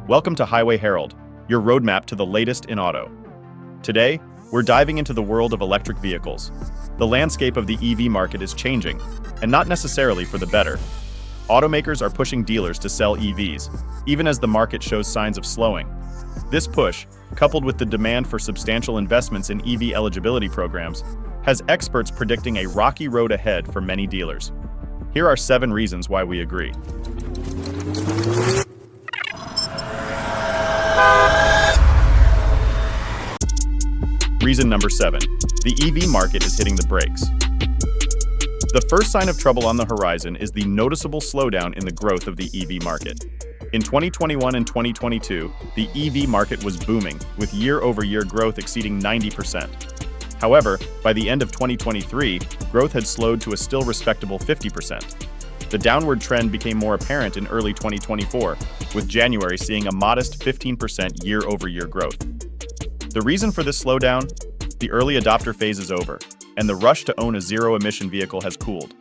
Welcome to Highway Herald, your roadmap to the latest in auto. Today, we're diving into the world of electric vehicles. The landscape of the EV market is changing, and not necessarily for the better. Automakers are pushing dealers to sell EVs, even as the market shows signs of slowing. This push, coupled with the demand for substantial investments in EV eligibility programs, has experts predicting a rocky road ahead for many dealers. Here are 7 reasons why we agree. Reason number 7. The EV market is hitting the brakes. The first sign of trouble on the horizon is the noticeable slowdown in the growth of the EV market. In 2021 and 2022, the EV market was booming, with year-over-year growth exceeding 90%. However, by the end of 2023, growth had slowed to a still respectable 50%. The downward trend became more apparent in early 2024, with January seeing a modest 15% year-over-year growth. The reason for this slowdown? The early adopter phase is over, and the rush to own a zero-emission vehicle has cooled.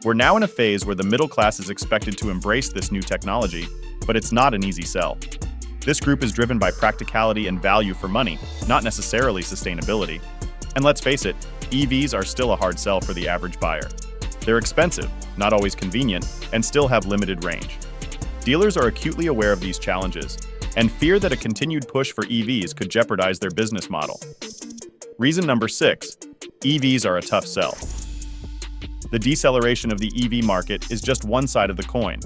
We're now in a phase where the middle class is expected to embrace this new technology, but it's not an easy sell. This group is driven by practicality and value for money, not necessarily sustainability. And let's face it, EVs are still a hard sell for the average buyer. They're expensive, not always convenient, and still have limited range. Dealers are acutely aware of these challenges and fear that a continued push for EVs could jeopardize their business model. Reason number 6. EVs are a tough sell. The deceleration of the EV market is just one side of the coin.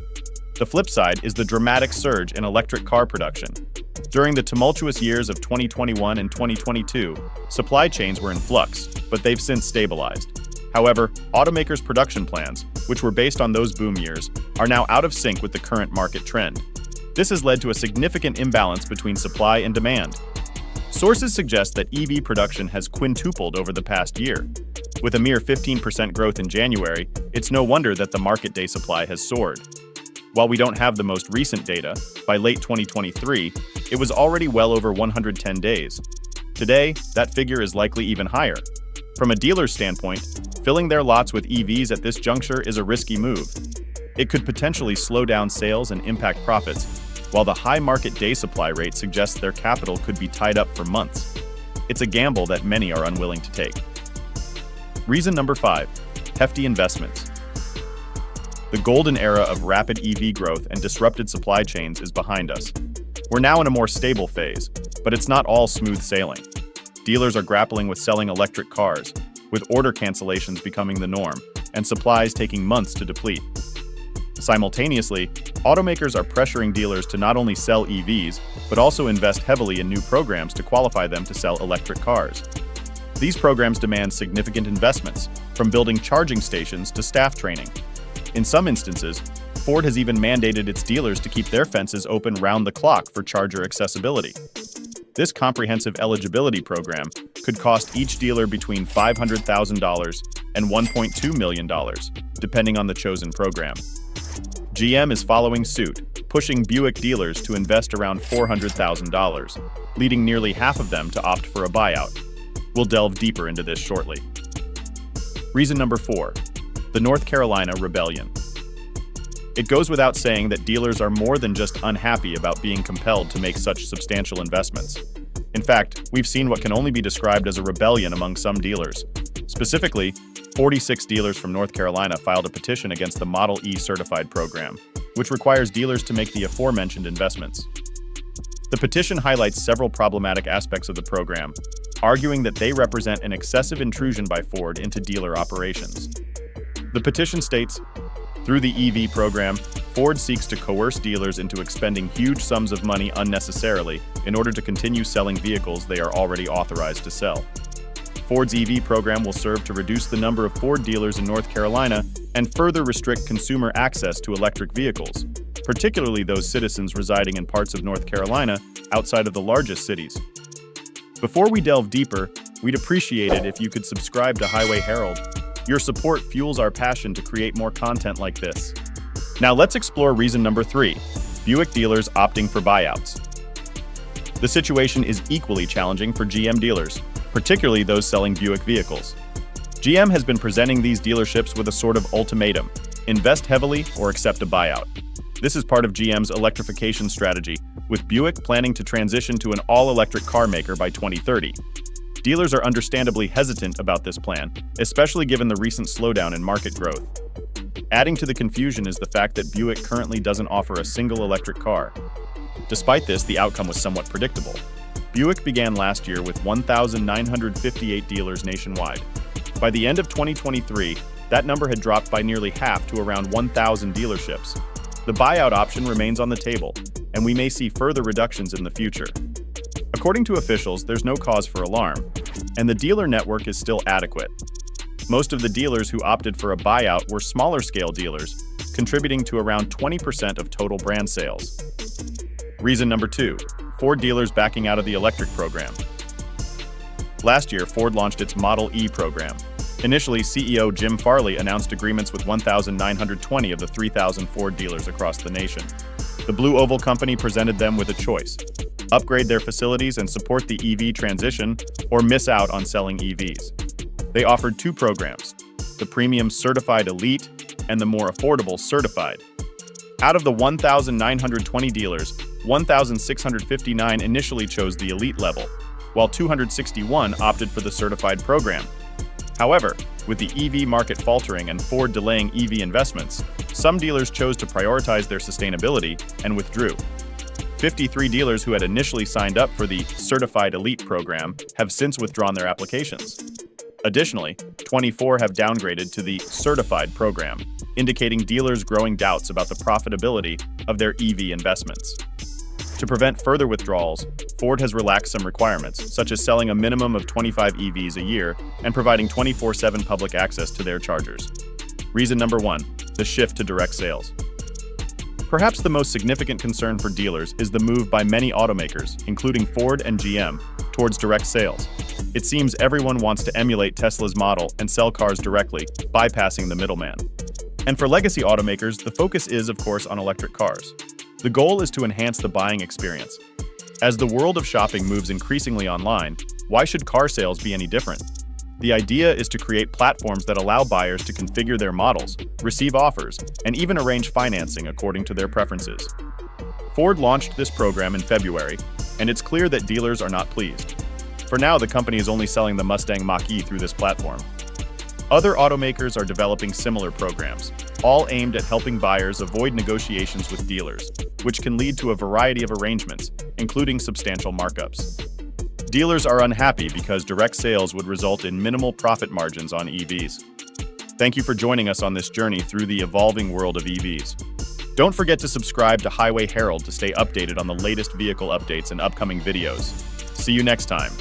The flip side is the dramatic surge in electric car production. During the tumultuous years of 2021 and 2022, supply chains were in flux, but they've since stabilized. However, automakers' production plans, which were based on those boom years, are now out of sync with the current market trend. This has led to a significant imbalance between supply and demand. Sources suggest that EV production has quintupled over the past year. With a mere 15% growth in January, it's no wonder that the market day supply has soared. While we don't have the most recent data, by late 2023, it was already well over 110 days. Today, that figure is likely even higher. From a dealer's standpoint, filling their lots with EVs at this juncture is a risky move. It could potentially slow down sales and impact profits, while the high market day supply rate suggests their capital could be tied up for months. It's a gamble that many are unwilling to take. Reason number 5. Hefty investments. The golden era of rapid EV growth and disrupted supply chains is behind us. We're now in a more stable phase, but it's not all smooth sailing. Dealers are grappling with selling electric cars, with order cancellations becoming the norm, and supplies taking months to deplete. Simultaneously, automakers are pressuring dealers to not only sell EVs, but also invest heavily in new programs to qualify them to sell electric cars. These programs demand significant investments, from building charging stations to staff training. In some instances, Ford has even mandated its dealers to keep their fences open round the clock for charger accessibility. This comprehensive eligibility program could cost each dealer between $500,000 and $1.2 million, depending on the chosen program. GM is following suit, pushing Buick dealers to invest around $400,000, leading nearly half of them to opt for a buyout. We'll delve deeper into this shortly. Reason number 4. The North Carolina rebellion. It goes without saying that dealers are more than just unhappy about being compelled to make such substantial investments. In fact, we've seen what can only be described as a rebellion among some dealers. Specifically, 46 dealers from North Carolina filed a petition against the Model E certified program, which requires dealers to make the aforementioned investments. The petition highlights several problematic aspects of the program, arguing that they represent an excessive intrusion by Ford into dealer operations. The petition states, through the EV program, Ford seeks to coerce dealers into expending huge sums of money unnecessarily in order to continue selling vehicles they are already authorized to sell. Ford's EV program will serve to reduce the number of Ford dealers in North Carolina and further restrict consumer access to electric vehicles, particularly those citizens residing in parts of North Carolina outside of the largest cities. Before we delve deeper, we'd appreciate it if you could subscribe to Highway Herald. Your support fuels our passion to create more content like this. Now let's explore reason number 3, Buick dealers opting for buyouts. The situation is equally challenging for GM dealers, particularly those selling Buick vehicles. GM has been presenting these dealerships with a sort of ultimatum: invest heavily or accept a buyout. This is part of GM's electrification strategy, with Buick planning to transition to an all-electric car maker by 2030. Dealers are understandably hesitant about this plan, especially given the recent slowdown in market growth. Adding to the confusion is the fact that Buick currently doesn't offer a single electric car. Despite this, the outcome was somewhat predictable. Buick began last year with 1,958 dealers nationwide. By the end of 2023, that number had dropped by nearly half to around 1,000 dealerships. The buyout option remains on the table, and we may see further reductions in the future. According to officials, there's no cause for alarm, and the dealer network is still adequate. Most of the dealers who opted for a buyout were smaller-scale dealers, contributing to around 20% of total brand sales. Reason number 2, Ford dealers backing out of the electric program. Last year, Ford launched its Model E program. Initially, CEO Jim Farley announced agreements with 1,920 of the 3,000 Ford dealers across the nation. The Blue Oval Company presented them with a choice: upgrade their facilities and support the EV transition, or miss out on selling EVs. They offered 2 programs: the Premium Certified Elite and the more affordable Certified. Out of the 1,920 dealers, 1,659 initially chose the Elite level, while 261 opted for the Certified program. However, with the EV market faltering and Ford delaying EV investments, some dealers chose to prioritize their sustainability and withdrew. 53 dealers who had initially signed up for the Certified Elite program have since withdrawn their applications. Additionally, 24 have downgraded to the Certified program, indicating dealers' growing doubts about the profitability of their EV investments. To prevent further withdrawals, Ford has relaxed some requirements, such as selling a minimum of 25 EVs a year and providing 24/7 public access to their chargers. Reason number 1, the shift to direct sales. Perhaps the most significant concern for dealers is the move by many automakers, including Ford and GM, towards direct sales. It seems everyone wants to emulate Tesla's model and sell cars directly, bypassing the middleman. And for legacy automakers, the focus is, of course, on electric cars. The goal is to enhance the buying experience. As the world of shopping moves increasingly online, why should car sales be any different? The idea is to create platforms that allow buyers to configure their models, receive offers, and even arrange financing according to their preferences. Ford launched this program in February, and it's clear that dealers are not pleased. For now, the company is only selling the Mustang Mach-E through this platform. Other automakers are developing similar programs, all aimed at helping buyers avoid negotiations with dealers, which can lead to a variety of arrangements, including substantial markups. Dealers are unhappy because direct sales would result in minimal profit margins on EVs. Thank you for joining us on this journey through the evolving world of EVs. Don't forget to subscribe to Highway Herald to stay updated on the latest vehicle updates and upcoming videos. See you next time.